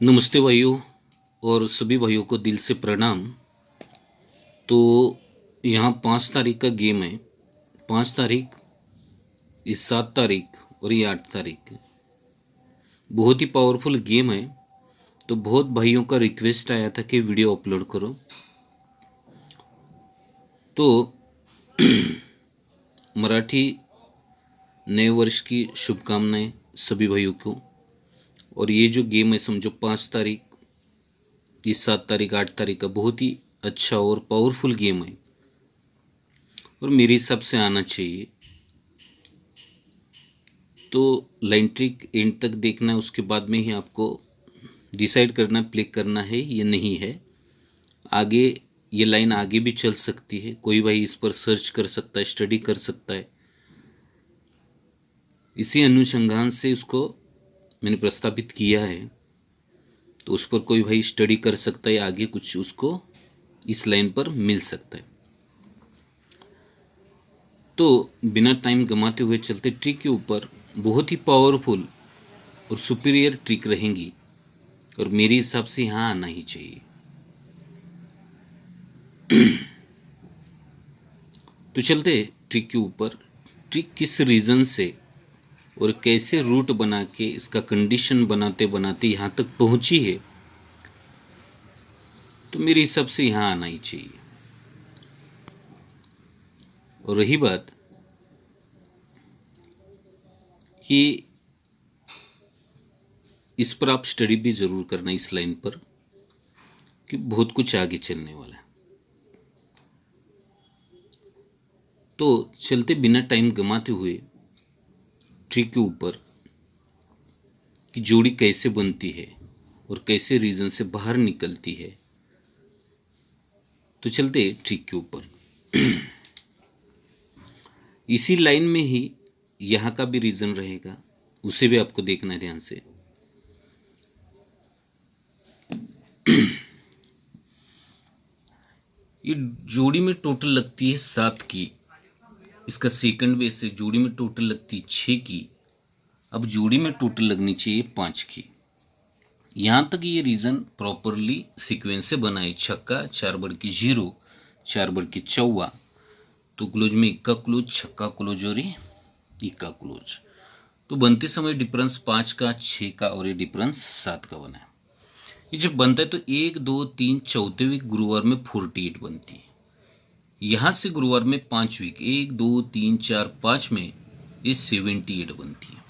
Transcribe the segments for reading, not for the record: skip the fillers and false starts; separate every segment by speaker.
Speaker 1: नमस्ते भाइयों और सभी भाइयों को दिल से प्रणाम। तो यहाँ 5 तारीख का गेम है। 5 तारीख, ये 7 तारीख और ये 8 तारीख। बहुत ही पावरफुल गेम है। तो बहुत भाइयों का रिक्वेस्ट आया था कि वीडियो अपलोड करो। तो मराठी नए वर्ष की शुभकामनाएं सभी भाइयों को। और ये जो गेम है समझो 5 तारीख, ये 7 तारीख, 8 तारीख का बहुत ही अच्छा और पावरफुल गेम है और मेरे हिसाब से आना चाहिए। तो लाइन ट्रिक एंड तक देखना है, उसके बाद में ही आपको डिसाइड करना प्ले करना है या नहीं है। आगे ये लाइन आगे भी चल सकती है, कोई भाई इस पर सर्च कर सकता है, स्टडी कर सकता है। इसी अनुसंधान से उसको मैंने प्रस्तावित किया है। तो उस पर कोई भाई स्टडी कर सकता है, आगे कुछ उसको इस लाइन पर मिल सकता है। तो बिना टाइम गंवाते हुए चलते ट्रिक के ऊपर। बहुत ही पावरफुल और सुपीरियर ट्रिक रहेंगी और मेरे हिसाब से यहाँ आना ही चाहिए। तो चलते ट्रिक के ऊपर। ट्रिक किस रीज़न से और कैसे रूट बना के इसका कंडीशन बनाते बनाते यहाँ तक पहुँची है, तो मेरे हिसाब से यहाँ आना ही चाहिए। और रही बात कि इस पर आप स्टडी भी ज़रूर करना, इस लाइन पर, कि बहुत कुछ आगे चलने वाला है। तो चलते बिना टाइम गंवाते हुए ट्रिक के ऊपर कि जोड़ी कैसे बनती है और कैसे रीजन से बाहर निकलती है। तो चलते ट्रिक के ऊपर। इसी लाइन में ही यहाँ का भी रीजन रहेगा, उसे भी आपको देखना है ध्यान से। ये जोड़ी में टोटल लगती है 7 की। इसका सेकंड बेस है। जोड़ी में टोटल लगती है 6 की। अब जोड़ी में टोटल लगनी चाहिए 5 की। यहाँ तक ये रीजन प्रॉपरली सीक्वेंस से बना है। छक्का 4 बढ़ के 0, 4 बढ़ के 4। तो क्लोज में इक्का क्लोज, छक्का क्लोज और ये इक्का क्लोज। तो बनते समय डिफरेंस 5 का, 6 का और ये डिफरेंस 7 का बना है। ये जब बनता है तो 1 2 3 चौथे वीक गुरुवार में 48 बनती है। यहाँ से गुरुवार में 5 वीक 1 2 3 4 5 में ये 78 बनती है।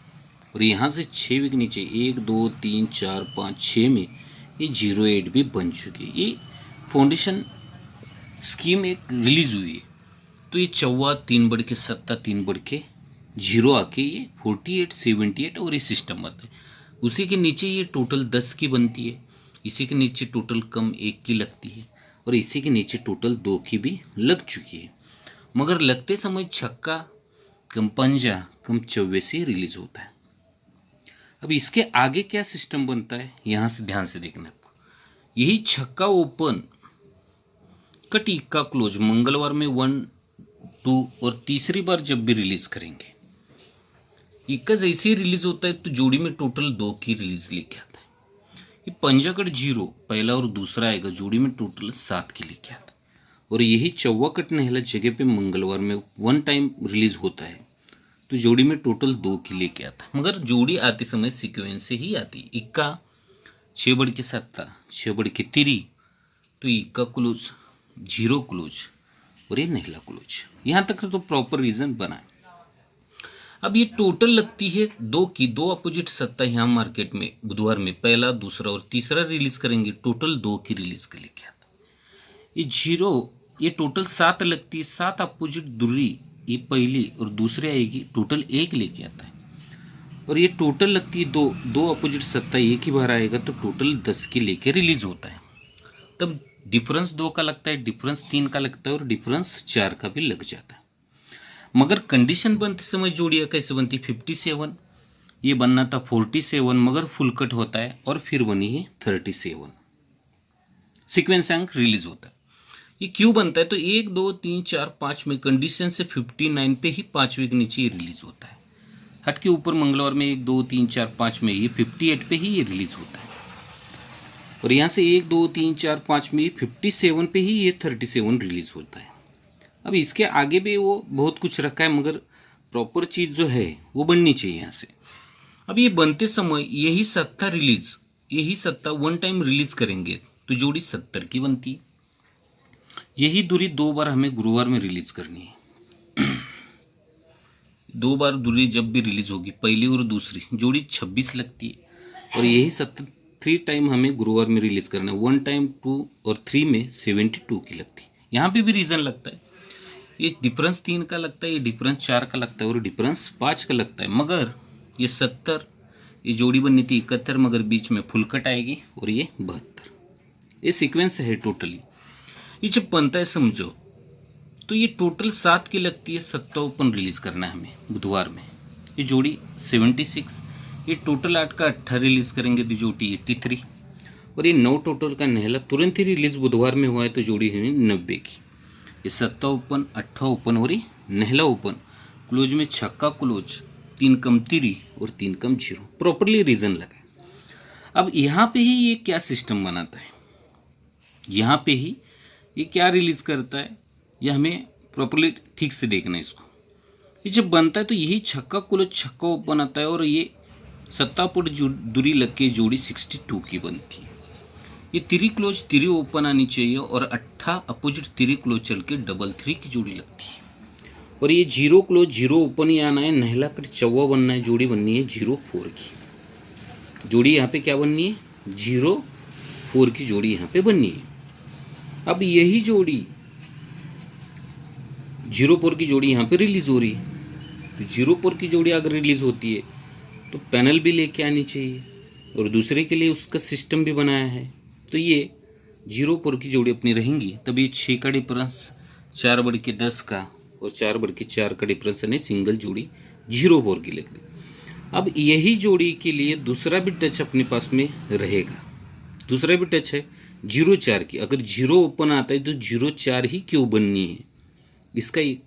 Speaker 1: और यहाँ से 6 वीक नीचे 1 2 3 4 5 6 में ये 08 भी बन चुकी है। ये फाउंडेशन स्कीम एक रिलीज हुई है। तो ये 4 3 बढ़ के 7 3 बढ़ के 0 आके ये 48 78 और ये सिस्टम आता है। उसी के नीचे ये टोटल 10 की बनती है। इसी के नीचे टोटल कम 1 की लगती है और इसी के नीचे टोटल 2 की भी लग चुकी है। मगर लगते समय छक्का कम पंजा कम चौवे से रिलीज होता है। अब इसके आगे क्या सिस्टम बनता है, यहां से ध्यान से देखना आपको। यही छक्का ओपन कट इक्का क्लोज मंगलवार में 1 2 और तीसरी बार जब भी रिलीज करेंगे, इक्का जैसे ही रिलीज होता है तो जोड़ी में टोटल 2 की रिलीज लेके आता है। ये पंजा कट 0 पहला और दूसरा आएगा, जोड़ी में टोटल 7 की लेके आता है। और यही चौवा कट नहला जगह पे मंगलवार में 1 टाइम रिलीज होता है, तो जोड़ी में टोटल 2 की लेके आता है। मगर जोड़ी आते समय सीक्वेंस से ही आती है। इक्का 6 बढ़ के 7, 6 बढ़ के 3, तो इक्का क्लोज 0 क्लोज और ये नहला क्लोज। यहाँ तक तो प्रॉपर रीजन बना है। अब ये टोटल लगती है 2 की। 2 अपोजिट सत्ता यहाँ मार्केट में बुधवार में पहला दूसरा और तीसरा रिलीज करेंगे, टोटल 2 की रिलीज के लेके आता है। ये 0 ये टोटल 7 लगती है। 7 अपोजिट दूरी ये पहली और दूसरी आएगी, टोटल 1 लेके आता है। और ये टोटल लगती है 2 2 अपोजिट सत्ता एक ही बार आएगा, तो टोटल 10 की लेके रिलीज होता है। तब डिफरेंस 2 का लगता है, डिफरेंस 3 का लगता है और डिफरेंस 4 का भी लग जाता है। मगर कंडीशन बनते समय जोड़ियाँ कैसे बनती? 57 ये बनना था 47, मगर फुल कट होता है और फिर बनी है 37। सीक्वेंस अंक रिलीज होता है। ये क्यों बनता है? तो 1 2 3 4 5 में कंडीशन से 59 पे ही 5 वीक नीचे रिलीज होता है। हट के ऊपर मंगलवार में 1 2 3 4 5 में ये 58 पे ही ये रिलीज होता है। और यहाँ से 1 2 3 4 5 में 57 पे ही ये 37 रिलीज होता है। अब इसके आगे भी वो बहुत कुछ रखा है, मगर प्रॉपर चीज़ जो है वो बननी चाहिए यहाँ से। अब ये बनते समय यही सत्ता वन टाइम रिलीज करेंगे तो जोड़ी 70 की बनती है। यही दूरी 2 बार हमें गुरुवार में रिलीज करनी है। 2 बार दूरी जब भी रिलीज होगी, पहली और दूसरी, जोड़ी 26 लगती है। और यही 3 टाइम हमें गुरुवार में रिलीज करना है। 1 टाइम 2 और 3 में 72 की लगती है। यहाँ पे भी रीज़न लगता है, ये डिफरेंस 3 का लगता है, ये डिफरेंस 4 का लगता है और डिफरेंस 5 का लगता है। मगर ये 70, ये जोड़ी बननी थी 71, मगर बीच में फुल कट आएगी और ये 72। ये सीक्वेंस है टोटली। ये जब बनता है समझो तो ये टोटल 7 की लगती है। 57 रिलीज करना है हमें बुधवार में। ये जोड़ी 76, ये टोटल 8 का 8 रिलीज करेंगे तो जोड़ी 83। और ये 9 टोटल का नहला तुरंत ही रिलीज बुधवार में हुआ है तो जोड़ी है 90 की। ये 7 ओपन, 8 ओपन और ये नहला ओपन। क्लोज में छक्का क्लोज, 3 कम तिरी और 3 कम 0, प्रॉपरली रीजन लगा। अब यहाँ पे ही ये क्या सिस्टम बनाता है, यहाँ पे ही ये क्या रिलीज करता है, ये हमें प्रॉपरली ठीक से देखना है इसको। ये जब बनता है तो यही छक्का क्लोज छक्का ओपन आता है और ये 7 फुट दूरी लग के जोड़ी 62 की बनती है। ये तिरी क्लोज तिरी ओपन आनी चाहिए और 8 अपोजिट तिरी क्लोज चल के 3 की जोड़ी लगती है। और ये 0 क्लोज 0 ओपन ही आना है, नहला कट चौवा बनना है, जोड़ी बननी है 0-4 की। जोड़ी यहाँ पे क्या बननी है, 0-4 की जोड़ी यहाँ पे बननी है। अब यही जोड़ी 0-4 की जोड़ी यहाँ पे रिलीज हो रही है, तो 0-4 की जोड़ी अगर रिलीज होती है तो पैनल भी लेके आनी चाहिए और दूसरे के लिए उसका सिस्टम भी बनाया है। तो ये 0-4 की जोड़ी अपनी रहेंगी, तब ये 6 का डिफरेंस 4/10 का और 4/4 का डिफरेंस यानी सिंगल जोड़ी 0-4 की लग रही। अब यही जोड़ी के लिए दूसरा भी टच अपने पास में रहेगा। दूसरा भी टच है 0-4 की। अगर 0 ओपन आता है तो 0-4 ही क्यों बननी है, इसका एक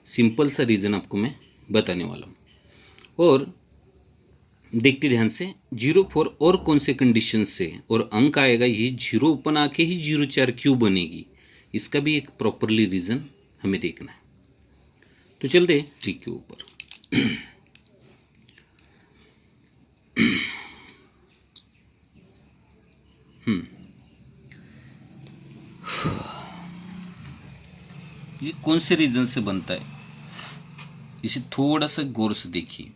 Speaker 1: सिंपल सा रीज़न आपको मैं बताने वाला हूँ। और देखते ध्यान से 0-4 और कौन से कंडीशन से और अंक आएगा, ये 0 ओपन आके ही 0-4 क्यों बनेगी, इसका भी एक प्रॉपरली रीज़न हमें देखना है। तो चलते ट्रिक के ऊपर। ये कौन से रीजन से बनता है, इसे थोड़ा सा गौर से देखिए।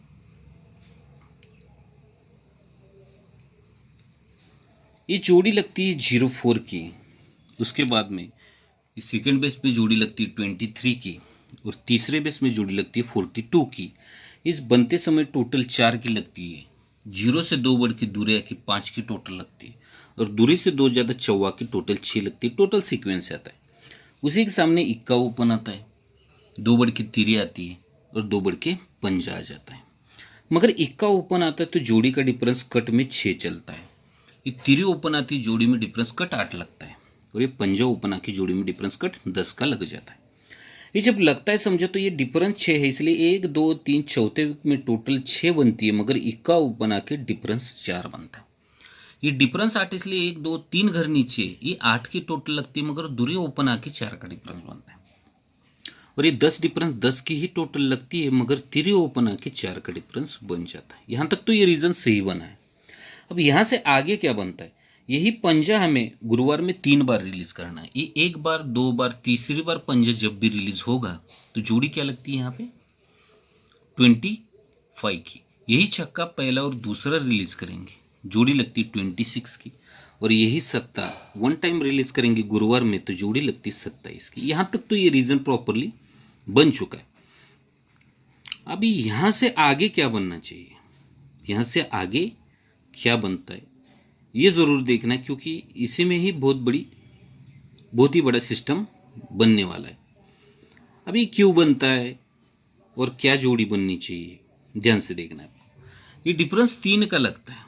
Speaker 1: ये जोड़ी लगती है 0-4 की, उसके बाद में सेकेंड बेस पे जोड़ी लगती है 23 की और तीसरे बेस में जोड़ी लगती है 42 की। इस बनते समय टोटल 4 की लगती है। 0 से 2 बढ़ की दूरी की 5 की टोटल लगती है और दूरी से 2 ज़्यादा चौवा की टोटल 6 लगती है। टोटल सीक्वेंस आता है। उसी के सामने इक्का ओपन आता है, 2 बढ़ के तिरी आती है और 2 बढ़ के पंजा आ जाता है। मगर इक्का ओपन आता है तो जोड़ी का डिफरेंस कट में 6 चलता है। ये तिरी ओपन आती है, जोड़ी में डिफरेंस कट 8 लगता है और ये पंजा ओपन आके जोड़ी में डिफरेंस कट 10 का लग जाता है। ये जब लगता है समझो तो ये डिफरेंस 6 है, इसलिए 1 2 3 चौथे में टोटल 6 बनती है, मगर इक्का ओपन आके डिफरेंस 4 बनता है। ये डिफरेंस 8 इसलिए 1 2 3 घर नीचे ये 8 की टोटल लगती है, मगर दूरी ओपन आके 4 का डिफरेंस बनता है। और ये 10 डिफरेंस 10 की ही टोटल लगती है, मगर तिरी ओपन आके 4 का डिफरेंस बन जाता है। यहाँ तक तो ये रीजन सही बना है। अब यहाँ से आगे क्या बनता है, यही पंजा हमें गुरुवार में 3 बार रिलीज करना है। ये 1 बार 2 बार तीसरी बार पंजा जब भी रिलीज होगा तो जोड़ी क्या लगती है यहाँ पे 25 की। यही छक्का पहला और दूसरा रिलीज करेंगे, जोड़ी लगती है 26 की। और यही सत्ता 1 टाइम रिलीज करेंगे गुरुवार में तो जोड़ी लगती है 27 की। यहाँ तक तो ये रीजन प्रॉपरली बन चुका है। अभी यहाँ से आगे क्या बनना चाहिए, यहाँ से आगे क्या बनता है ये ज़रूर देखना है, क्योंकि इसी में ही बहुत ही बड़ा सिस्टम बनने वाला है। अभी क्यों बनता है और क्या जोड़ी बननी चाहिए, ध्यान से देखना है आपको। ये डिफरेंस 3 का लगता है,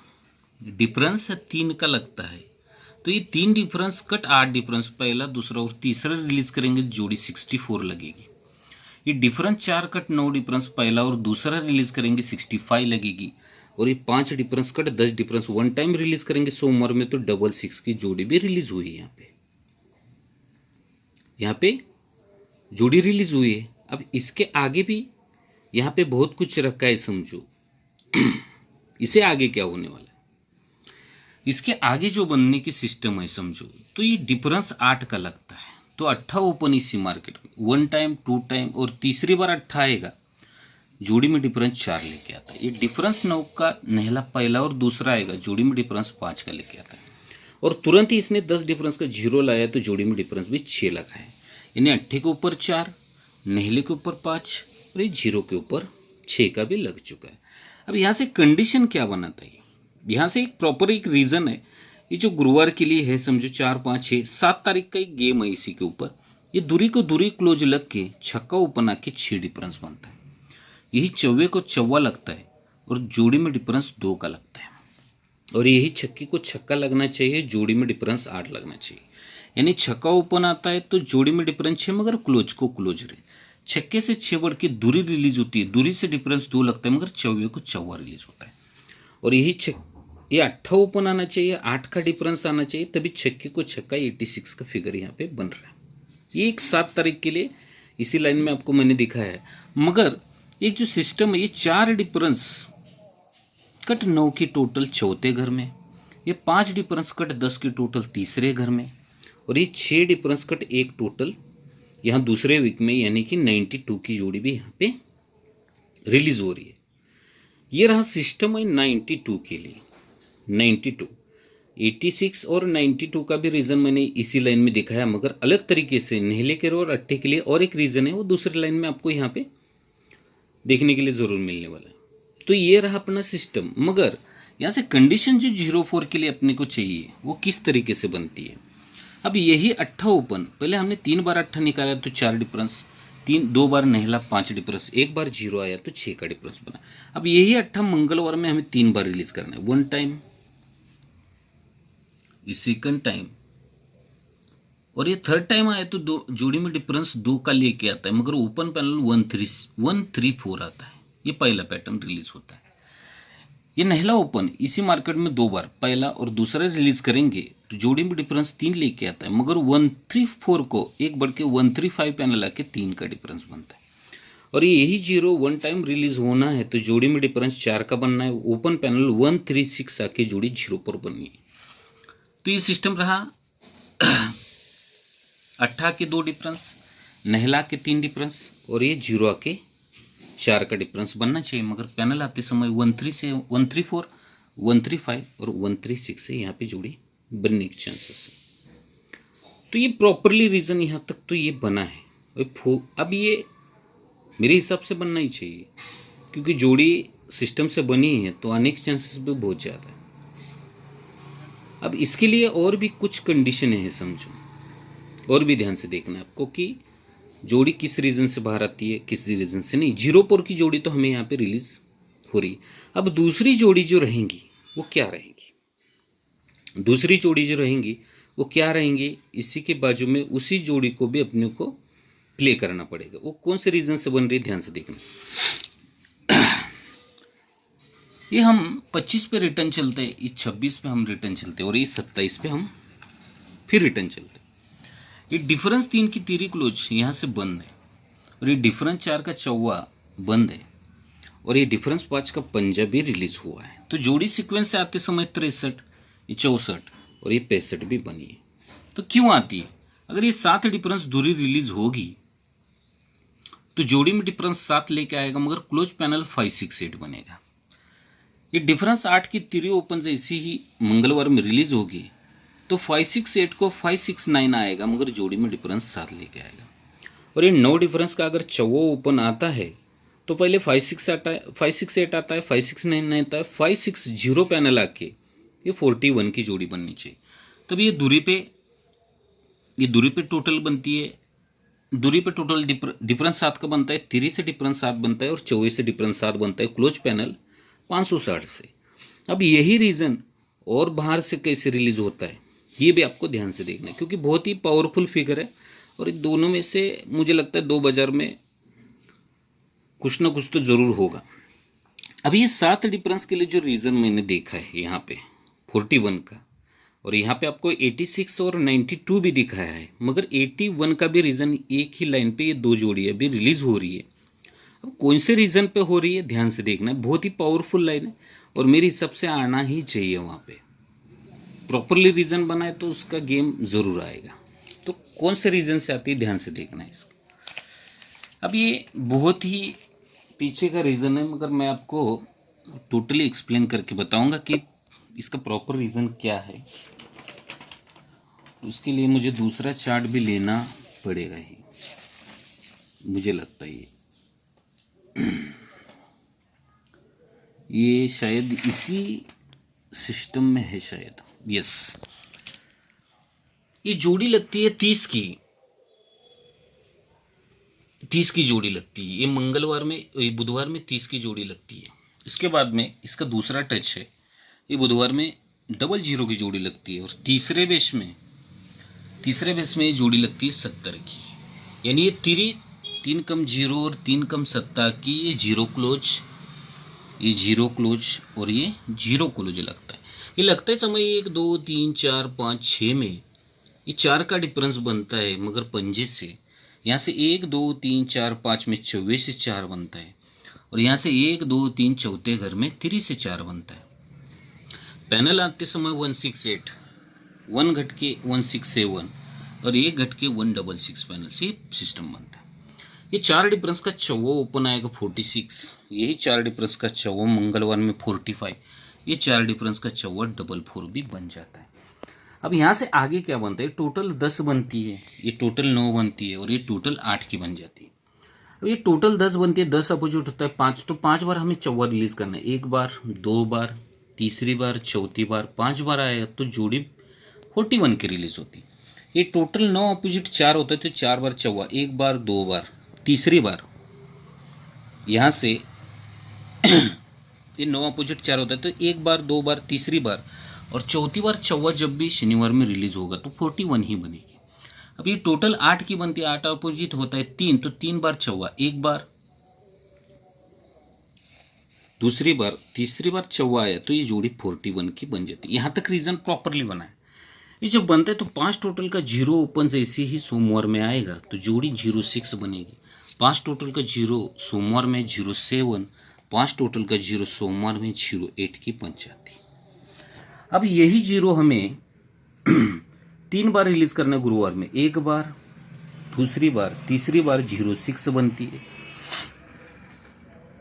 Speaker 1: डिफरेंस 3 का लगता है तो ये 3 डिफरेंस कट 8 डिफरेंस पहला दूसरा और तीसरा रिलीज करेंगे, जोड़ी 64 लगेगी। ये डिफरेंस 4 कट 9 डिफरेंस पहला और दूसरा रिलीज करेंगे 65 लगेगी और ये 5 difference cut 10 difference one time release करेंगे सोमवार में, तो 666 की जोड़ी भी रिलीज हुई है। यहाँ पे जोड़ी रिलीज हुई है। अब इसके आगे भी यहाँ पे बहुत कुछ रखा है, समझो। इसे आगे क्या होने वाला है, इसके आगे जो बनने की सिस्टम है समझो, तो ये डिफरेंस 8 का लगता है, तो 8 ओपन इसी मार्केट में, वन टाइम, टू टाइम, और तीसरी बार 8 आएगा, जोड़ी में डिफरेंस 4 लेके आता है। ये डिफरेंस 9 का नहला पहला और दूसरा आएगा, जोड़ी में डिफरेंस 5 का लेके आता है। और तुरंत ही इसने 10 डिफरेंस का 0 लाया, तो जोड़ी में डिफरेंस भी 6 लगा है। यानी 8 के ऊपर 4, नहले के ऊपर 5 और ये 0 के ऊपर 6 का भी लग चुका है। अब यहाँ से कंडीशन क्या बनाता है, यहाँ से एक प्रॉपर एक रीजन है। ये जो गुरुवार के लिए है समझो, 4, 5, 6, 7 तारीख का एक गेम है इसी के ऊपर। ये दूरी को दूरी क्लोज लग के छक्का ओपन आके 6 डिफरेंस बनता है। यही चौवे को चौवा लगता है और जोड़ी में डिफरेंस 2 का लगता है। और यही छक्के को छक्का लगना चाहिए, जोड़ी में डिफरेंस 8 लगना चाहिए। यानी छक्का ओपन आता है तो जोड़ी में डिफरेंस 6 मगर क्लोज को क्लोज रहे। छक्के से 6 बढ़ के दूरी रिलीज होती है, दूरी से डिफरेंस 2 लगता है मगर चौवे को चौवा रिलीज होता है। और यही ये 8 ओपन आना चाहिए, 8 का डिफरेंस आना चाहिए, तभी छक्के को छक्का 86 का फिगर यहाँ पे बन रहा है। ये एक 7 तारीख के लिए इसी लाइन में आपको मैंने दिखाया है। मगर एक जो सिस्टम है, ये 4 डिफरेंस कट 9 की टोटल चौथे घर में, ये 5 डिफरेंस कट 10 की टोटल तीसरे घर में, और ये 6 डिफरेंस कट 1 टोटल यहाँ दूसरे वीक में, यानी कि 92 की जोड़ी भी यहाँ पे रिलीज हो रही है। ये रहा सिस्टम है 92 के लिए। 92, 86 और 92 का भी रीज़न मैंने इसी लाइन में दिखाया, मगर अलग तरीके से नहले के और अट्ठे के लिए और एक रीज़न है, वो दूसरी लाइन में आपको यहाँ पे देखने के लिए ज़रूर मिलने वाला है। तो ये रहा अपना सिस्टम। मगर यहाँ से कंडीशन जो 04 के लिए अपने को चाहिए वो किस तरीके से बनती है। अब यही 8 ओपन, पहले हमने 3 बार 8 निकाला तो 4 डिफरेंस, 2 बार नहला 5 डिफरेंस, 1 बार 0 आया तो 6 का डिफरेंस बना। अब यही 8 मंगलवार में हमें 3 बार रिलीज करना है, वन टाइम, ये सेकंड टाइम, और ये थर्ड टाइम आया तो जोड़ी में डिफरेंस 2 का लेके आता है, मगर ओपन पैनल 134 आता है। ये पहला पैटर्न रिलीज होता है। ये नहला ओपन इसी मार्केट में 2 बार पहला और दूसरा रिलीज करेंगे तो जोड़ी में डिफरेंस 3 लेके आता है, मगर 134 को 1 बढ़ के 135 पैनल आके 3 का डिफरेंस बनता है। और यही 0 वन टाइम रिलीज होना है तो जोड़ी में डिफरेंस 4 का बनना है, ओपन पैनल 136 आके जोड़ी 0 पर बननी है। तो ये सिस्टम रहा। 8 के 2 डिफरेंस, नहला के 3 डिफरेंस, और ये 0 आके 4 का डिफरेंस बनना चाहिए, मगर पैनल आते समय 13 से 134, 135 और 136 से यहाँ पे जोड़ी बनने के चांसेस है। तो ये प्रॉपरली रीज़न यहाँ तक तो ये बना है। अब ये मेरे हिसाब से बनना ही चाहिए, क्योंकि जोड़ी सिस्टम से बनी है तो आने के चांसेस भी बहुत ज़्यादा है। अब इसके लिए और भी कुछ कंडीशन है समझो, और भी ध्यान से देखना है आपको कि जोड़ी किस रीज़न से बाहर आती है, किस रीज़न से नहीं। 04 की जोड़ी तो हमें यहाँ पे रिलीज हो रही। अब दूसरी जोड़ी जो रहेंगी वो क्या रहेंगी, दूसरी जोड़ी जो रहेंगी वो क्या रहेंगी, इसी के बाजू में उसी जोड़ी को भी अपने को प्ले करना पड़ेगा। वो कौन से रीज़न से बन रही है, ध्यान से देखना। ये हम 25 पे रिटर्न चलते हैं, ये 26 पे हम रिटर्न चलते हैं, और ये 27 पे हम फिर रिटर्न चलते हैं। ये डिफरेंस 3 की तीरी क्लोज यहाँ से बंद है, और ये डिफरेंस 4 का चौवा बंद है, और ये डिफरेंस 5 का पंजा भी रिलीज हुआ है। तो जोड़ी सीक्वेंस से आते समय 63, ये 64 और ये 65 भी बनी है। तो क्यों आती है, अगर ये 7 डिफरेंस दूरी रिलीज होगी तो जोड़ी में डिफरेंस 7 लेके आएगा, मगर क्लोज पैनल 5, 6, 8 बनेगा। ये डिफरेंस 8 की तीरी ओपन से इसी ही मंगलवार में रिलीज होगी तो 5, 6, 8 को 5, 6, 9 आएगा, मगर जोड़ी में डिफरेंस 7 लेके आएगा। और ये 9 डिफरेंस का अगर चौवा ओपन आता है तो पहले 5, 6 आता है, 5, 6, 8 आता है, 5, 6, 9 आता है, 5, 6, 0 पैनल आके ये 41 की जोड़ी बननी चाहिए। तब ये दूरी पे टोटल बनती है। दूरी पे टोटल डिफरेंस 7 का बनता है, 3 से डिफरेंस 7 बनता है, और 24 से डिफरेंस 7 बनता है, क्लोज पैनल 560 से। अब यही रीज़न और बाहर से कैसे रिलीज होता है ये भी आपको ध्यान से देखना है, क्योंकि बहुत ही पावरफुल फिगर है। और इन दोनों में से मुझे लगता है 2 बाजार में कुछ ना कुछ तो ज़रूर होगा। अब ये 7 डिफरेंस के लिए जो रीज़न मैंने देखा है यहाँ पे 41 का, और यहाँ पे आपको 86 और 92 भी दिखाया है, मगर 81 का भी रीज़न एक ही लाइन पे ये दो जोड़ी अभी रिलीज हो रही है। अब कौन से रीज़न पे हो रही है ध्यान से देखना है, बहुत ही पावरफुल लाइन है और मेरे हिसाब से आना ही चाहिए। वहाँ पे प्रॉपरली रीज़न बनाए तो उसका गेम ज़रूर आएगा। तो कौन से रीज़न से आती है ध्यान से देखना है इसका। अब ये बहुत ही पीछे का रीज़न है, मगर मैं आपको टोटली एक्सप्लेन करके बताऊंगा कि इसका प्रॉपर रीज़न क्या है। उसके लिए मुझे दूसरा चार्ट भी लेना पड़ेगा ही, मुझे लगता है ये शायद इसी सिस्टम में है शायद। यस, ये जोड़ी लगती है 30 की जोड़ी लगती है। ये मंगलवार में, ये बुधवार में 30 की जोड़ी लगती है। इसके बाद में इसका दूसरा टच है, ये बुधवार में 00 की जोड़ी लगती है, और तीसरे बेस में ये जोड़ी लगती है 70 की। यानी ये 3 कम 0 और 3 कम 70 की ये जीरो क्लोज और ये जीरो क्लोज लगता है। ये लगता है समय 1 2 3 4 5 6 में ये 4 का डिफरेंस बनता है, मगर पंजे से यहाँ से 1 2 3 4 5 में चौवे से 4 बनता है, और यहाँ से 1 2 3 चौथे घर में 3 से 4 बनता है। पैनल आते समय 168, 1 घट के 167 और 1 घट के 166 पैनल से सिस्टम बनता है। ये 4 डिफरेंस का चौवा ओपन आएगा 46, यही 4 डिफरेंस का चौवा मंगलवार में 45, ये 4 डिफरेंस का चौवा 44 भी बन जाता है। अब यहाँ से आगे क्या बनता है, टोटल 10 बनती है, ये टोटल 9 बनती है, और ये टोटल 8 की बन जाती है। अब ये टोटल 10 बनती है, 10 अपोजिट होता है 5, तो 5 बार हमें चौवा रिलीज करना है। 1 बार, 2 बार, तीसरी बार, चौथी बार, 5 बार आएगा तो जोड़ी 41 की रिलीज होती है। ये टोटल 9 अपोजिट 4 होता है, तो 4 बार चौवा, 1 बार, 2 बार, तीसरी बार यहाँ से ये 9 अपोजिट 4 होता है, तो 1 बार, 2 बार, तीसरी बार और चौथी बार चौवा जब भी शनिवार में रिलीज होगा तो 41 ही बनेगी। अब ये टोटल 8 की बनती है, 8 अपोजिट होता है 3, तो 3 बार चौवा, 1 बार, दूसरी बार, तीसरी बार चौवा आया तो ये जोड़ी 41 की बन जाती है। यहाँ तक रीजन प्रॉपरली बना है। ये जब बनता है तो 5 टोटल का 0 ओपन जैसे ही सोमवार में आएगा तो जोड़ी 06 बनेगी। 5 टोटल का 0 सोमवार में 07, 5 टोटल का 0 सोमवार में 08 की बन जाती है। अब यही 0 हमें 3 बार रिलीज करना है गुरुवार में, 1 बार, दूसरी बार, तीसरी बार 06 बनती है।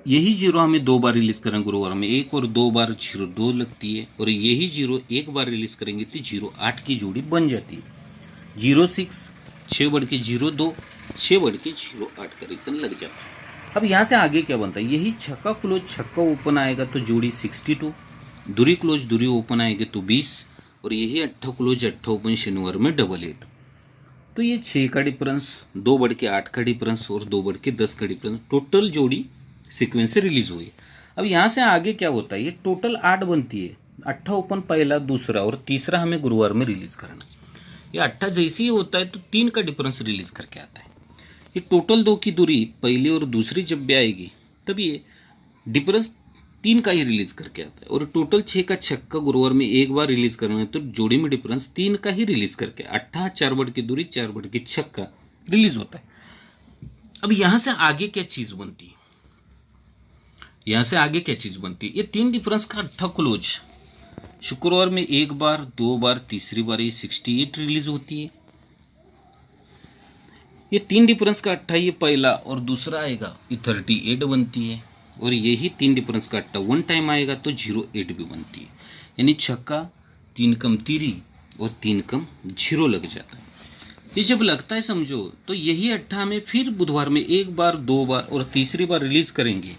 Speaker 1: यही 0 हमें 2 बार रिलीज करना है गुरुवार में, 1 और 2 बार 02 लगती है, और यही 0 1 बार रिलीज करेंगे तो 08 की जोड़ी बन जाती है। 06, 6 बढ़ के 02, 6 बढ़ के 08 का रीजन लग जाता है। अब यहाँ से आगे क्या बनता है, यही छक्का क्लोज छक्का ओपन आएगा तो जोड़ी 62, दूरी क्लोज दूरी ओपन आएगी तो 20, और यही 8 क्लोज 8 ओपन शनिवार में 88। तो ये 6 का डिफरेंस, 2 बढ़ के 8 का डिफरेंस और 2 बढ़ के 10 का डिफरेंस, टोटल जोड़ी सीक्वेंस से रिलीज हुई। अब यहाँ से आगे क्या होता है, ये टोटल 8 बनती है, 8 ओपन पहला, दूसरा और तीसरा हमें गुरुवार में रिलीज करना। ये 8 जैसे ही होता है तो 3 का डिफरेंस रिलीज करके आता है। ये टोटल 2 की दूरी पहली और दूसरी जब भी आएगी तब ये डिफरेंस 3 का ही रिलीज करके आता है, और टोटल 6 का छक्का गुरुवार में 1 बार रिलीज करना है तो जोड़ी में डिफरेंस 3 का ही रिलीज करके 8 4 बढ़ की दूरी 4 बढ़ के छक्का रिलीज होता है। अब यहां से आगे क्या चीज बनती है, यहां से आगे क्या चीज बनती है, ये 3 डिफरेंस का 8 क्लोज शुक्रवार में 1 बार, 2 बार, तीसरी बार ये 68 रिलीज होती है। ये 3 डिफरेंस का 8 ये पहला और दूसरा आएगा ये 38 बनती है, और यही 3 डिफरेंस का 8 1 टाइम आएगा तो 08 भी बनती है। यानी छक्का 3 कम 3 और 3 कम 0 लग जाता है। ये जब लगता है समझो तो यही 8 में फिर बुधवार में 1 बार, 2 बार और तीसरी बार रिलीज करेंगे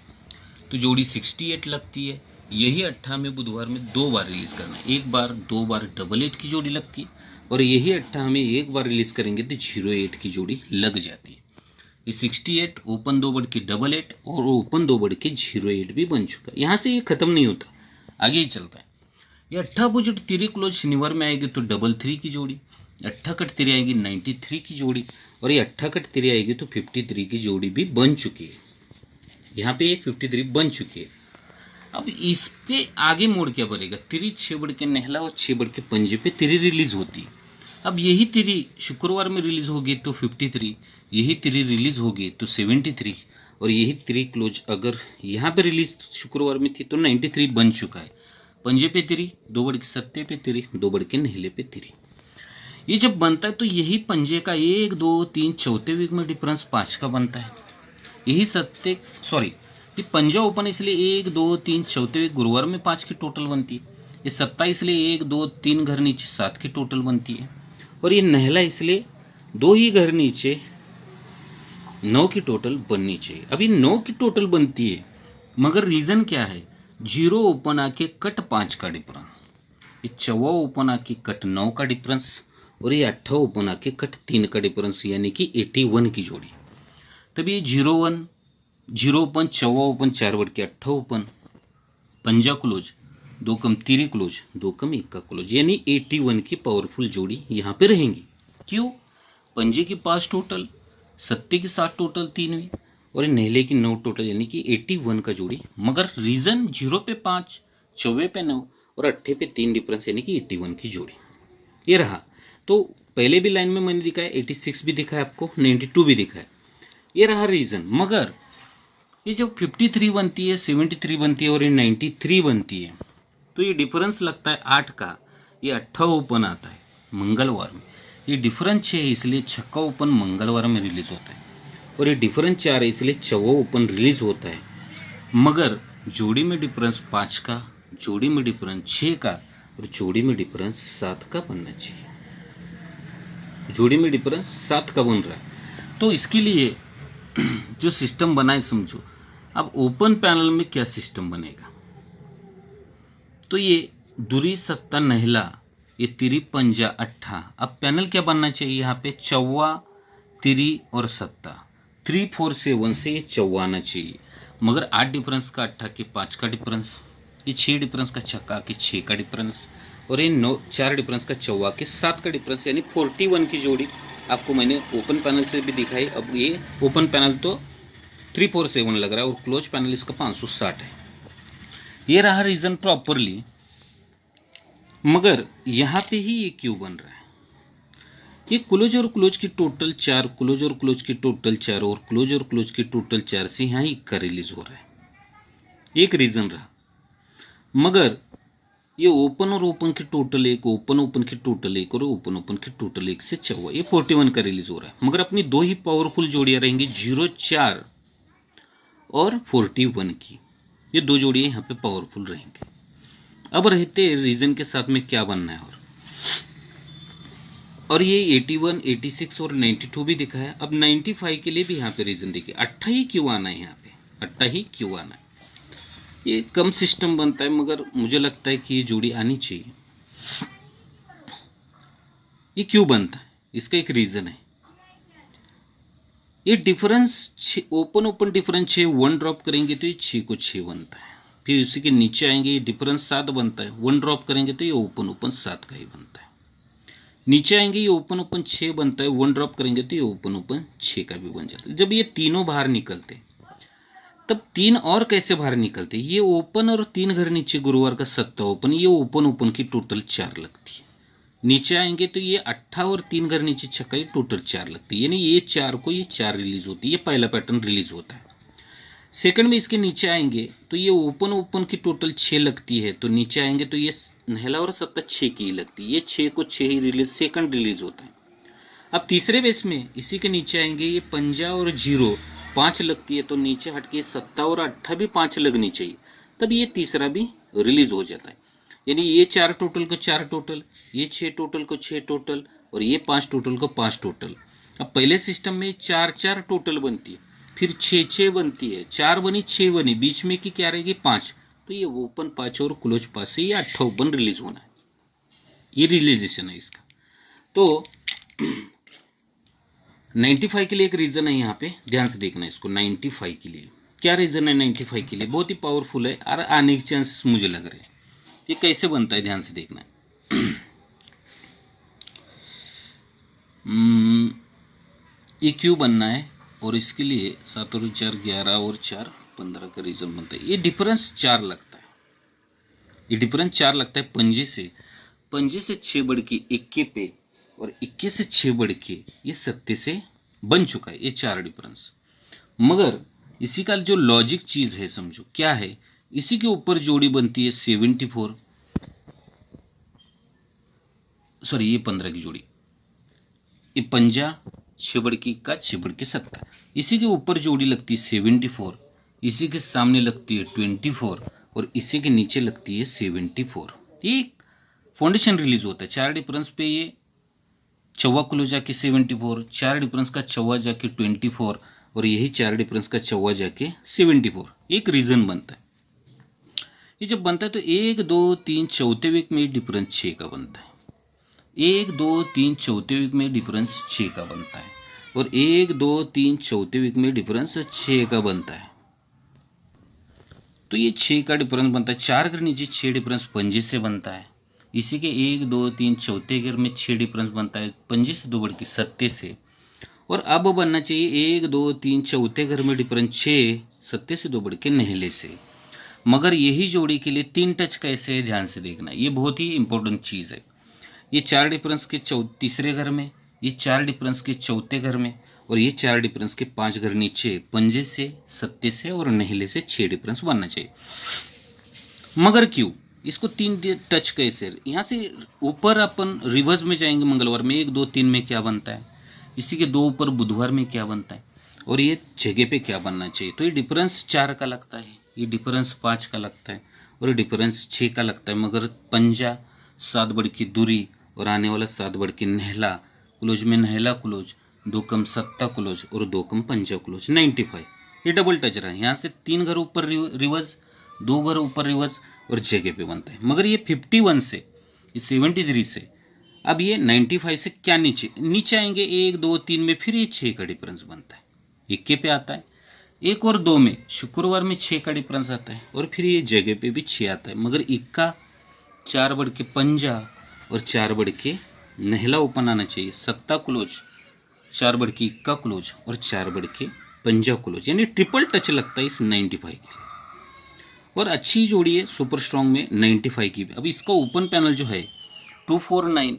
Speaker 1: तो जोड़ी 68 लगती है। यही 8 में बुधवार में 2 बार रिलीज करना है, 1 बार, 2 बार 88 की जोड़ी लगती है, और यही 8 में 1 बार रिलीज करेंगे तो 08 की जोड़ी लग जाती है। ये 68 ओपन 2 बढ़ के 88 और ओपन 2 बढ़ के 08 भी बन चुका है। यहाँ से ये खत्म नहीं होता, आगे ही चलता है। ये 8 अपोजिट 3 क्लोज शनिवार में आएगी तो 33 की जोड़ी, 8 कट 3 आएगी 93 की जोड़ी, और ये 8 कट 3 आएगी तो 53 की जोड़ी भी बन चुकी है। यहाँ पे एक 53 बन चुकी है। अब इस पे आगे मोड़ क्या बनेगा, तिरी 6 बढ़ के नहला और 6 बढ़ के पंजे पे तिरी रिलीज होती है। अब यही तिरी शुक्रवार में रिलीज होगी तो 53, यही तिरी रिलीज होगी तो 73, और यही तिरी क्लोज अगर यहाँ पे रिलीज शुक्रवार में थी तो 93 बन चुका है। पंजे पे तिरी, 2 बढ़ के सत्ते पे तिरी, 2 बढ़ के नहले पे तिरी। ये जब बनता है तो यही पंजे का 1 2 3 चौथे वीक में डिफरेंस 5 का बनता है। यही सत्ते ये पंजा ओपन इसलिए 1 2 3 चौथे वीक गुरुवार में 5 की टोटल बनती है। ये सत्ता इसलिए 1 2 3 घर नीचे 7 की टोटल बनती है। और ये नहला इसलिए 2 ही घर नीचे 9 की टोटल बननी चाहिए। अभी 9 की टोटल बनती है, मगर रीजन क्या है, 0 ओपन आके कट 5 का डिफरेंस, ये 4 ओपन आके कट 9 का डिफरेंस, और ये 8 ओपन आके कट 3 का डिफरेंस, यानी कि 81 की जोड़ी। तब ये 0 ओपन 4 ओपन 4 बढ़ के 8 ओपन, पंजा क्लोज, 2 कम तिरी क्लोज, 2 कम 1 का क्लोज, यानी 81 की पावरफुल जोड़ी यहाँ पे रहेंगी। क्यों, पंजे की 5 टोटल, सत्ते की 7 टोटल 3वीं, और नहले की 9 टोटल, यानी कि 81 का जोड़ी। मगर रीजन 0 पे 5, 4 पे 9 और 8 पे 3 डिफरेंस, यानी कि 81 की जोड़ी ये रहा। तो पहले भी लाइन में मैंने दिखाया, 86 भी दिखा है आपको, 92 भी दिखा है, ये रहा रीजन। मगर ये जब 53 बनती है, 73 बनती है और ये 93 बनती है, तो ये डिफरेंस लगता है 8 का, ये 8 ओपन आता है मंगलवार में। ये डिफरेंस 6 है इसलिए 6 ओपन मंगलवार में रिलीज होता है, और ये डिफरेंस 4 है इसलिए 4 ओपन रिलीज होता है। मगर जोड़ी में डिफरेंस 5 का, जोड़ी में डिफरेंस 6 का, और जोड़ी में डिफरेंस 7 का बनना चाहिए। जोड़ी में डिफरेंस 7 का बन रहा है। तो इसके लिए जो सिस्टम बना है समझो। अब ओपन पैनल में क्या सिस्टम बनेगा, तो ये दुरी सत्ता नहला, ये तिरी पंजा 8। अब पैनल क्या बनना चाहिए, यहाँ पे 4 तिरी और सत्ता, 3 4 7 से ये 4 आना चाहिए। मगर 8 डिफरेंस का 8 के 5 का डिफरेंस, ये 6 डिफरेंस का 6 के 6 का डिफरेंस, और ये 4 डिफरेंस का 4 के 7 का डिफरेंस, यानी 41 की जोड़ी आपको मैंने ओपन पैनल से भी दिखाई। अब ये ओपन पैनल तो 347 लग रहा है, और क्लोज पैनल इसका 560 है। ये रहा रीजन प्रॉपरली। मगर यहाँ पे ही ये क्यों बन रहा है, ये क्लोज और क्लोज की टोटल 4, क्लोज और क्लोज की टोटल 4, और क्लोज और क्लोज की टोटल 4 से यहाँ इक्का रिलीज हो रहा है, एक रीजन रहा। मगर ये ओपन और ओपन की टोटल 1, ओपन ओपन की टोटल 1, और ओपन ओपन की टोटल 1 से 4, ये 41 का रिलीज हो रहा है। मगर अपनी 2 ही पावरफुल जोड़ियां रहेंगी, 0 4 और 41 की, ये 2 जोड़ियां यहाँ पे पावरफुल रहेंगी। अब रहते रीजन के साथ में क्या बनना है, और ये 81, 86 और 92 भी दिखा है। अब 95 के लिए भी यहाँ पे रीजन देखिए, 8 ही क्यों आना है, यहाँ पे 8 ही क्यों आना है। ये कम सिस्टम बनता है, मगर मुझे लगता है कि ये जोड़ी आनी चाहिए। ये क्यों बनता है, इसका एक रीजन है। ये difference open open difference 6, 1 drop करेंगे तो ये 6 को 6 बनता है। फिर उसी के नीचे आएंगे, ये डिफरेंस 7 बनता है, 1 ड्रॉप करेंगे तो ये ओपन ओपन 7 का ही बनता है। नीचे आएंगे, ये ओपन ओपन 6 बनता है, 1 ड्रॉप करेंगे तो ये ओपन ओपन 6 का भी बन जाता है। जब ये तीनों बाहर निकलते तब 3 और कैसे बाहर निकलते, ये ओपन और 3 घर नीचे गुरुवार का सत्ता ओपन, ये ओपन ओपन की टोटल 4 लगती है। नीचे आएंगे तो ये 8 और 3 घर नीचे छक्का, ये टोटल 4 लगती है, यानी ये 4 को ये 4 रिलीज होती है। ये पहला पैटर्न रिलीज होता है। सेकंड में इसके नीचे आएंगे तो ये ओपन ओपन की टोटल 6 लगती है, तो नीचे आएंगे तो ये नहला और सत्ता 6 की ही लगती है, ये 6 को 6 ही रिलीज, सेकंड रिलीज होता है। अब तीसरे बेस में इसी के नीचे आएंगे, ये पंजा और 0 5 लगती है, तो नीचे हटके सत्ता और 8 भी 5 लगनी चाहिए, तब ये तीसरा भी रिलीज हो जाता है। यानी ये 4 टोटल को 4 टोटल, ये 6 टोटल को 6 टोटल, और ये 5 टोटल को 5 टोटल। अब पहले सिस्टम में 4 4 टोटल बनती है, फिर 6 6 बनती है, 4 बनी 6 बनी, बीच में की क्या रहेगी 5, तो ये ओपन 5 और क्लोज 5 से ये 8 ओपन रिलीज होना है, ये रिलीजेशन है इसका। तो 95 के लिए एक रीजन है, यहाँ पे ध्यान से देखना है इसको। 95 के लिए क्या रीजन है, 95 के लिए बहुत ही पावरफुल है और आने के चांसेस मुझे लग रहे हैं। ये कैसे बनता है ध्यान से देखना है। ये क्यों बनना है, और इसके लिए 7 और 4 11 और 4 15 का रीजन बनता है। ये डिफरेंस 4 लगता है, ये डिफरेंस 4 लगता है पंजे से 6 बढ़ के इक्के पे और इक्के से 6 बढ़ के ये 7 से बन चुका है, ये 4 डिफरेंस। मगर इसी का जो लॉजिक चीज है समझो क्या है, इसी के ऊपर जोड़ी बनती है 74, सॉरी ये 15 की जोड़ी, ये पंजा 6 बढ़ के इक्का 6 बढ़ के 7, इसी के ऊपर जोड़ी लगती है 74, इसी के सामने लगती है 24 और इसी के नीचे लगती है 74। ये फाउंडेशन रिलीज होता है 4 डिफरेंस पे, ये चौवा क्लोज जाके 74, 4 डिफरेंस का चौवा जाके 24 और यही 4 डिफरेंस का चौवा जाके 74, एक रीजन बनता है। ये जब बनता है तो 1 2 3 चौथे वीक में डिफरेंस 6 का बनता है, 1 2 3 चौथे वीक में डिफरेंस 6 का बनता है और 1 2 3 चौथे वीक में डिफरेंस 6 का बनता है। तो ये 6 का डिफरेंस बनता है, 4 के नीचे 6 डिफरेंस पंजे से बनता है, इसी के 1 2 3 चौथे घर में 6 डिफरेंस बनता है पंजे से 2 बढ़ के 7 से, और अब बनना चाहिए 1 2 3 चौथे घर में डिफरेंस 6 7 से 2 बढ़ के नहले से। मगर यही जोड़ी के लिए 3 टच कैसे है ध्यान से देखना, ये बहुत ही इंपॉर्टेंट चीज़ है। ये 4 डिफरेंस के तीसरे घर में, ये 4 डिफरेंस के चौथे घर में और ये 4 डिफरेंस के 5 घर नीचे पंजे से 7 से और नहले से 6 डिफरेंस बनना चाहिए। मगर क्यों इसको 3 टच कैसे, यहाँ से ऊपर अपन रिवर्स में जाएंगे, मंगलवार में 1 2 3 में क्या बनता है, इसी के 2 ऊपर बुधवार में क्या बनता है और ये जगह पे क्या बनना चाहिए। तो ये डिफरेंस 4 का लगता है, ये डिफरेंस 5 का लगता है और ये डिफरेंस 6 का लगता है। मगर पंजा 7 बढ़ की दूरी और आने वाला 7 बढ़ के नहला क्लोज में नहला क्लोज, 2 कम 7 क्लोज और 2 कम पंजा क्लोज 95, ये डबल टच रहा है। यहाँ से 3 घर ऊपर रिवर्स, 2 घर ऊपर रिवर्स और जगह पे बनता है। मगर ये 51 से, ये 73 से, अब ये 95 से क्या नीचे आएंगे 1 2 3 में, फिर ये 6 का डिफरेंस बनता है, इक्के पे आता है। 1 और 2 में शुक्रवार में 6 का डिफरेंस आता है और फिर ये जगह पे भी 6 आता है। मगर इक्का 4 बढ़ के पंजा और 4 बढ़ के नहला ओपन आना चाहिए, 7 क्लोज, 4 बढ़ के इक्का क्लोज और 4 बढ़ के पंजा क्लोज, यानी ट्रिपल टच लगता है इस 95 के लिए। और अच्छी जोड़ी है सुपर स्ट्रॉन्ग में 95 की। अब इसका ओपन पैनल जो है 249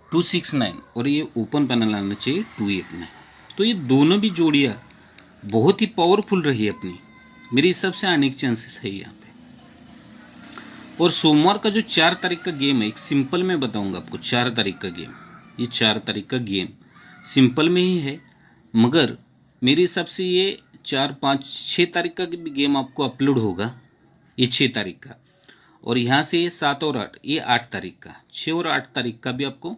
Speaker 1: 269 और ये ओपन पैनल आना चाहिए 289। तो ये दोनों भी जोड़ियाँ बहुत ही पावरफुल रही है अपनी, मेरे हिसाब से आने के चांसेस है यहाँ पे। और सोमवार का जो 4 तारीख का गेम है, एक सिंपल में बताऊंगा आपको 4 तारीख का गेम, ये 4 तारीख का गेम सिंपल में ही है, मगर मेरे हिसाब से ये 4 5 6 तारीख का भी गेम आपको अपलोड होगा, ये 6 तारीख का, और यहाँ से 7 और 8 ये 8 तारीख का, 6 और 8 तारीख का भी आपको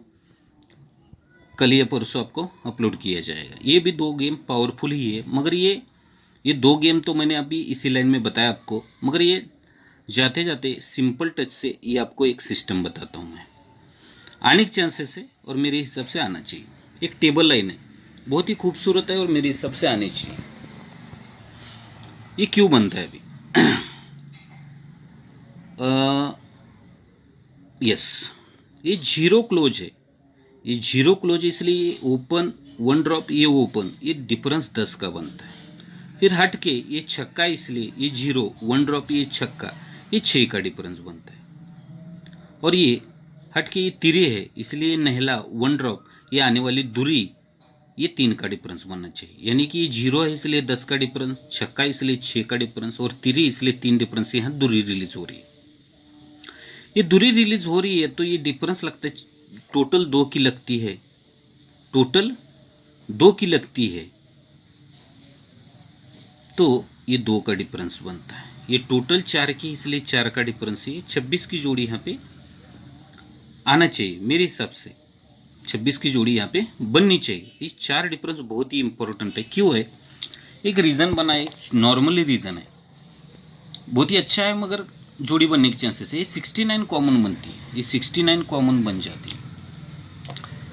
Speaker 1: कल या परसों आपको अपलोड किया जाएगा। ये भी 2 गेम पावरफुल ही है, मगर ये 2 गेम तो मैंने अभी इसी लाइन में बताया आपको, मगर ये जाते जाते सिंपल टच से ये आपको एक सिस्टम बताता हूँ मैं, आने के चांसेस है और मेरे हिसाब से आना चाहिए। एक टेबल लाइन है, बहुत ही खूबसूरत है और मेरे हिसाब से आने चाहिए। ये क्यों बनता है अभी यस, ये 0 क्लोज है, ये 0 क्लोज है, इसलिए ये ओपन 1 ड्रॉप, ये ओपन, ये डिफरेंस 10 का बनता है। फिर हट के ये छक्का, इसलिए ये 0 1 ड्रॉप, ये छक्का, ये 6 का डिफरेंस बनता है। और ये हट के ये तिरे है, इसलिए नहला 1 ड्रॉप, ये आने वाली दूरी, ये 3 का डिफरेंस बनना चाहिए। यानी कि ये 0 है इसलिए 10 का डिफरेंस, छक्का इसलिए 6 का डिफरेंस और तिरी इसलिए 3 डिफरेंस, यहाँ दूरी रिलीज हो रही है। ये दूरी रिलीज हो रही है तो ये डिफरेंस लगता है, टोटल 2 की लगती है, टोटल 2 की लगती है, तो ये 2 का डिफरेंस बनता है। ये टोटल 4 की, इसलिए 4 का डिफरेंस है। 26 की जोड़ी यहाँ पे आना चाहिए, मेरे हिसाब से 26 की जोड़ी यहाँ पे बननी चाहिए। ये 4 डिफरेंस बहुत ही इंपॉर्टेंट है। क्यों है, एक रीज़न बना है, नॉर्मली रीज़न है, बहुत ही अच्छा है, मगर जोड़ी बनने के चांसेस है। ये 69 कॉमन बनती है, ये 69 कॉमन बन जाती है।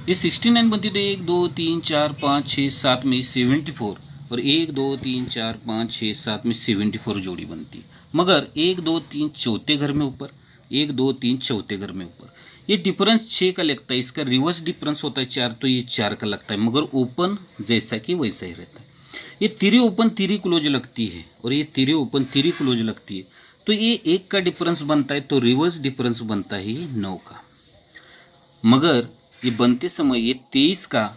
Speaker 1: ये 69 बनती है तो 1 2 3 4 5 6 7 में 74 और 1 2 3 4 5 6 7 में 74 जोड़ी बनती है। मगर 1 2 3 चौथे घर में ऊपर, 1 2 3 चौथे घर में ऊपर, ये डिफरेंस 6 का लगता है, इसका रिवर्स डिफरेंस होता है 4, तो ये 4 का लगता है। मगर ओपन जैसा कि वैसा ही रहता है। ये तिरी ओपन तिरी क्लोज लगती है और ये तिरी ओपन तिरी क्लोज लगती है, तो ये 1 का डिफरेंस बनता है, तो रिवर्स डिफरेंस बनता है ये 9 का। मगर ये बनते समय ये 23 का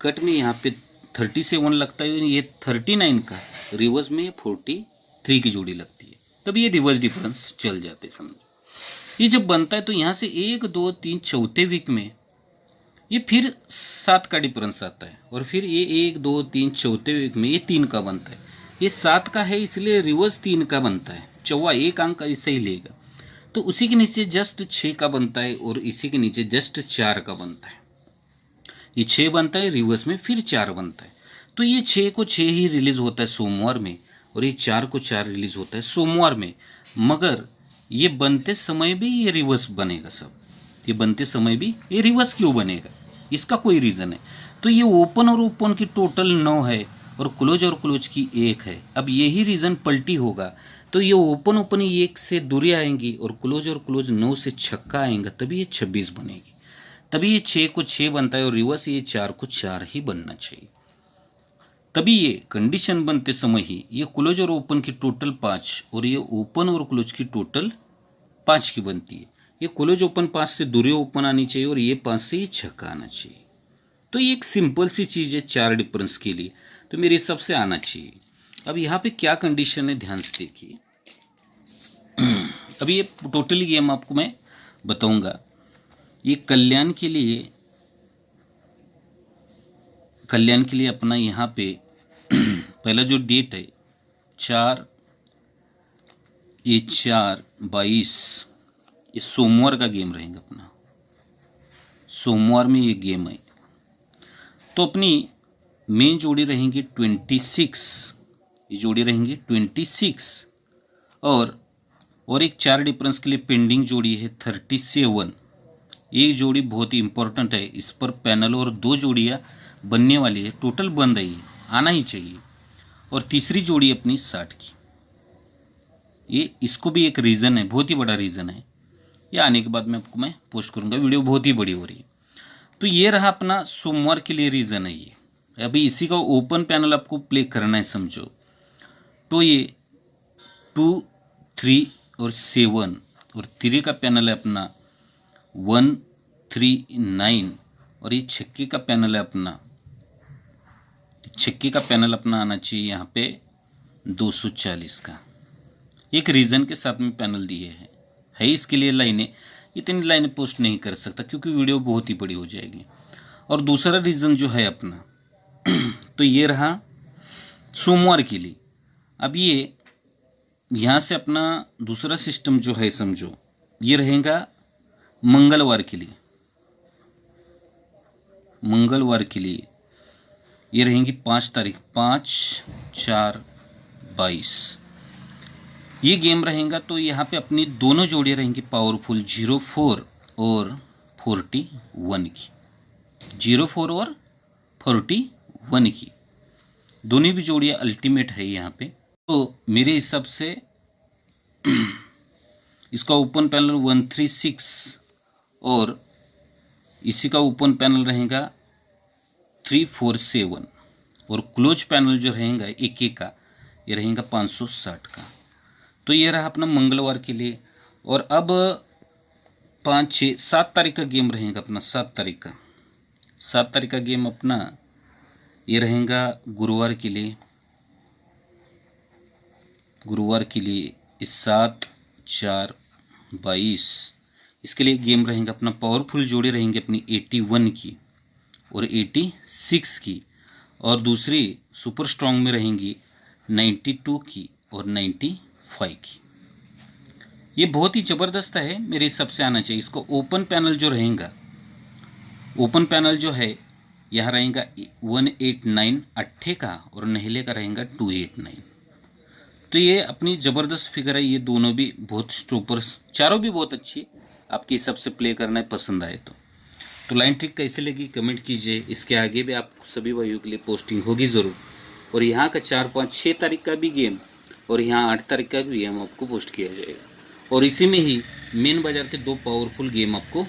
Speaker 1: कट में यहाँ पे 37 लगता है, ये 39 का रिवर्स में 43 की जोड़ी लगती है, तब ये रिवर्स डिफरेंस चल जाते समझो। ये जब बनता है तो यहाँ से 1 2 3 चौथे वीक में ये फिर 7 का डिफरेंस आता है, और फिर ये 1 2 3 चौथे वीक में ये 3 का बनता है। ये 7 का है इसलिए रिवर्स 3 का बनता है, चौवा 1 अंक ऐसे ही लेगा। तो उसी के नीचे जस्ट 6 का बनता है, और इसी के नीचे जस्ट 4 का बनता है। ये 6 बनता है रिवर्स में, फिर 4 बनता है। तो ये 6 को 6 ही रिलीज होता है सोमवार में, और ये 4 को 4 रिलीज होता है सोमवार में। मगर ये बनते समय भी ये रिवर्स बनेगा सब, ये बनते समय भी ये रिवर्स क्यों बनेगा, इसका कोई रीज़न है। तो ये ओपन और ओपन की टोटल 9 है, और क्लोज की 1 है। अब यही रीज़न पलटी होगा, तो ये ओपन ओपन 1 से दूरी आएंगी, और क्लोज 9 से छक्का आएगा, तभी ये 26 बनेगी। तभी ये 6 को 6 बनता है, और रिवर्स ये 4 को 4 ही बनना चाहिए। तभी ये कंडीशन बनते समय ही ये क्लोज और ओपन की टोटल 5, और ये ओपन और क्लोज की टोटल 5 की बनती है। ये क्लोज ओपन 5 से दूरी ओपन आनी चाहिए, और ये 5 से ये छक्का आना चाहिए। तो ये एक सिंपल सी चीज़ है 4 डिफरेंस के लिए, तो मेरे हिसाब से आना चाहिए। अब यहाँ पे क्या कंडीशन है ध्यान से देखिए। अभी ये टोटली गेम आपको मैं बताऊंगा। ये कल्याण के लिए अपना यहाँ पे पहला जो डेट है 4/22, ये सोमवार का गेम रहेगा अपना, सोमवार में ये गेम है। तो अपनी मेन जोड़ी रहेंगी 26, ये जोड़ी रहेंगी 26, और एक 4 डिफरेंस के लिए पेंडिंग जोड़ी है 37। एक जोड़ी बहुत ही इंपॉर्टेंट है, इस पर पैनल और 2 जोड़ियाँ बनने वाली है, टोटल बन रही है, आना ही चाहिए। और तीसरी जोड़ी अपनी 60 की, ये इसको भी एक रीज़न है, बहुत ही बड़ा रीज़न है। ये आने के बाद मैं आपको पोस्ट करूँगा, वीडियो बहुत ही बड़ी हो रही है। तो ये रहा अपना सोमवार के लिए रीज़न है ये। अभी इसी का ओपन पैनल आपको प्ले करना है समझो। तो ये 2 3 और 7, और 3 का पैनल है अपना 1 3 9, और ये छक्के का पैनल है अपना, छक्के का पैनल अपना आना चाहिए यहाँ पे 240 का। एक रीज़न के साथ में पैनल दिए हैं, है इसके लिए लाइनें, इतनी लाइनें पोस्ट नहीं कर सकता क्योंकि वीडियो बहुत ही बड़ी हो जाएगी। और दूसरा रीज़न जो है अपना तो ये रहा सोमवार के लिए। अब ये यहाँ से अपना दूसरा सिस्टम जो है समझो, ये रहेगा मंगलवार के लिए। मंगलवार के लिए ये रहेंगी 5 तारीख, 5/4/22 ये गेम रहेगा। तो यहाँ पे अपनी दोनों जोड़ियाँ रहेंगी पावरफुल 04 और 41 की, 04 और 41 की, दोनों भी जोड़ियाँ अल्टीमेट है यहाँ पे। तो मेरे हिसाब से इसका ओपन पैनल 136, और इसी का ओपन पैनल रहेगा 347, और क्लोज पैनल जो रहेगा 1 का, ये रहेगा 560 का। तो ये रहा अपना मंगलवार के लिए। और अब 5 6 7 तारीख का गेम रहेगा अपना, 7 तारीख का गेम अपना ये रहेगा गुरुवार के लिए। इस 7/4/22 इसके लिए गेम रहेगा अपना, पावरफुल जोड़ी रहेंगे अपनी 81 की और 86 की, और दूसरी सुपर स्ट्रॉन्ग में रहेंगी 92 की और 95 की। ये बहुत ही ज़बरदस्त है, मेरे हिसाब से आना चाहिए। इसको ओपन पैनल जो रहेगा, ओपन पैनल जो है यहाँ रहेगा 189 अट्ठे का, और नहले का रहेगा 289। तो ये अपनी ज़बरदस्त फिगर है। ये दोनों भी बहुत स्टॉपर्स, चारों भी बहुत अच्छी, आपके हिसाब से प्ले करना है, पसंद आए तो लाइन ट्रिक कैसे लगी कमेंट कीजिए। इसके आगे भी आप सभी भाइयों के लिए पोस्टिंग होगी ज़रूर। और यहाँ का 4 5 6 तारीख का भी गेम, और यहाँ 8 तारीख का भी गेम आपको पोस्ट किया जाएगा। और इसी में ही मेन बाजार के 2 पावरफुल गेम आपको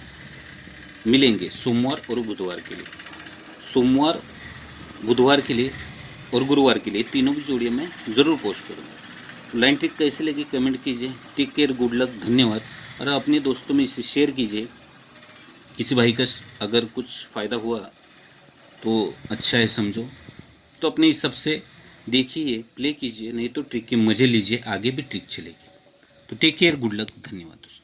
Speaker 1: मिलेंगे सोमवार और बुधवार के लिए। सोमवार, बुधवार के लिए और गुरुवार के लिए तीनों भी जोड़ियाँ मैं ज़रूर पोस्ट करूँगा। लाइन ट्रिक कैसे लगी कमेंट कीजिए। टेक केयर, गुड लक, धन्यवाद। और अपने दोस्तों में इसे शेयर कीजिए। किसी भाई का अगर कुछ फ़ायदा हुआ तो अच्छा है समझो। तो अपने हिसाब से देखिए, प्ले कीजिए, नहीं तो ट्रिक के मज़े लीजिए, आगे भी ट्रिक चलेगी। तो टेक केयर, गुड लक, धन्यवाद दोस्तों।